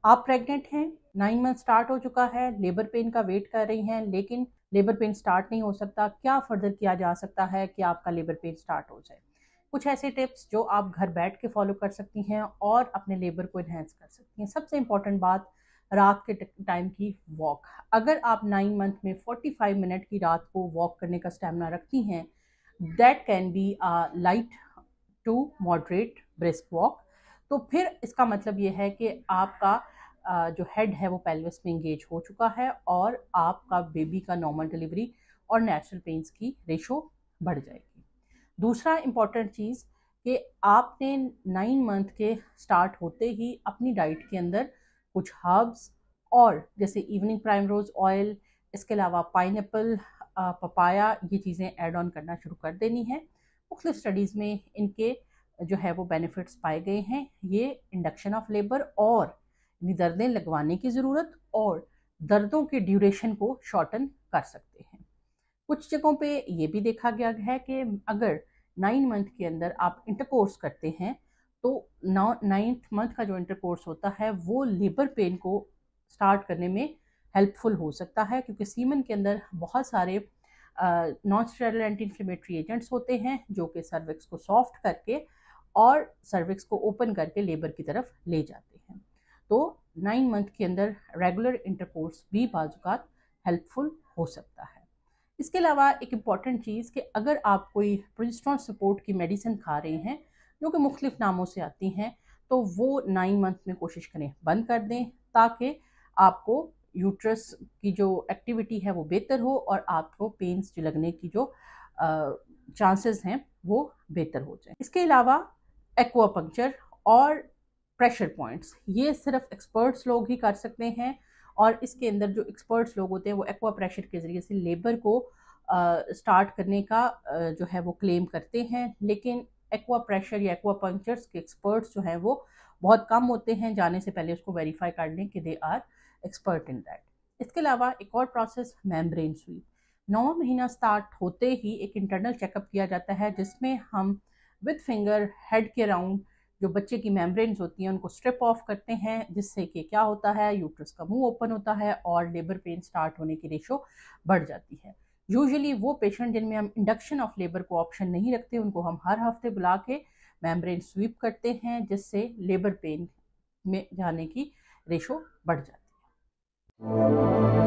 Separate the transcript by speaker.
Speaker 1: आप प्रेग्नेंट हैं, 9 month start हो चुका है, लेबर पेन का वेट कर रही हैं, लेकिन लेबर पेन स्टार्ट नहीं हो सकता। क्या फर्दर किया जा सकता है कि आपका लेबर पेन स्टार्ट हो जाए? कुछ ऐसे टिप्स जो आप घर बैठ के फॉलो कर सकती हैं और अपने लेबर को इन्हेंस कर सकती हैं। सबसे इंपॉर्टेंट बात, रात के टाइम की वॉक। अगर आप 9 मंथ में 45 मिनट की रात को वॉक करने का स्टेमिना रखती हैं, that can be light to moderate brisk walk. तो फिर इसका मतलब ये है कि आपका जो हेड है वो पेल्विस में इंगेज हो चुका है और आपका बेबी का नॉर्मल डिलीवरी और नेचुरल पेन्स की रेशो बढ़ जाएगी। दूसरा इम्पॉर्टेंट चीज़ कि आपने 9 मंथ के स्टार्ट होते ही अपनी डाइट के अंदर कुछ हर्ब्स और जैसे इवनिंग प्राइमरोज ऑयल, इसके अलावा पाइनएप्पल, पपाया, ये चीज़ें ऐड ऑन करना शुरू कर देनी है। मुख्तलिफ स्टडीज़ में इनके जो है वो बेनिफिट्स पाए गए हैं। ये इंडक्शन ऑफ लेबर और दर्दें लगवाने की ज़रूरत और दर्दों के ड्यूरेशन को शॉर्टन कर सकते हैं। कुछ जगहों पे ये भी देखा गया है कि अगर 9 मंथ के अंदर आप इंटरकोर्स करते हैं तो 9th मंथ का जो इंटरकोर्स होता है वो लेबर पेन को स्टार्ट करने में हेल्पफुल हो सकता है, क्योंकि सीमन के अंदर बहुत सारे non sterile anti inflammatory agents होते हैं जो कि सर्विक्स को सॉफ्ट करके और सर्विक्स को ओपन करके लेबर की तरफ ले जाते हैं। तो 9 मंथ के अंदर रेगुलर इंटरकोर्स भी बाजुकात हेल्पफुल हो सकता है। इसके अलावा एक इम्पॉर्टेंट चीज़ कि अगर आप कोई प्रोजेस्टेरोन सपोर्ट की मेडिसिन खा रहे हैं जो कि मुख्तलिफ नामों से आती हैं, तो वो 9 मंथ में कोशिश करें बंद कर दें, ताकि आपको यूट्रस की जो एक्टिविटी है वो बेहतर हो और आपको पेन्स जो लगने की जो चांसेस हैं वो बेहतर हो जाए। इसके अलावा एक्वापंक्चर और प्रेशर पॉइंट्स, ये सिर्फ एक्सपर्ट्स लोग ही कर सकते हैं और इसके अंदर जो एक्सपर्ट्स लोग होते हैं वो एक्वा प्रेशर के ज़रिए से लेबर को स्टार्ट करने का जो है वो क्लेम करते हैं, लेकिन एक्वा प्रेशर या एक्वा पंक्चर्स के एक्सपर्ट्स जो हैं वो बहुत कम होते हैं। जाने से पहले उसको वेरीफाई कर लें कि they are expert in that. इसके अलावा एक और प्रोसेस, मेम्ब्रेन स्वीप। 9वां महीना स्टार्ट होते ही एक इंटरनल चेकअप किया जाता है जिसमें हम विद फिंगर हेड के अराउंड जो बच्चे की मेम्ब्रेन्स होती हैं उनको स्ट्रिप ऑफ करते हैं, जिससे कि क्या होता है, यूट्रस का मुंह ओपन होता है और लेबर पेन स्टार्ट होने की रेशो बढ़ जाती है। यूजुअली वो पेशेंट जिनमें हम इंडक्शन ऑफ लेबर को ऑप्शन नहीं रखते उनको हम हर हफ्ते बुला के मेम्ब्रेन स्वीप करते हैं, जिससे लेबर पेन में जाने की रेशो बढ़ जाती है।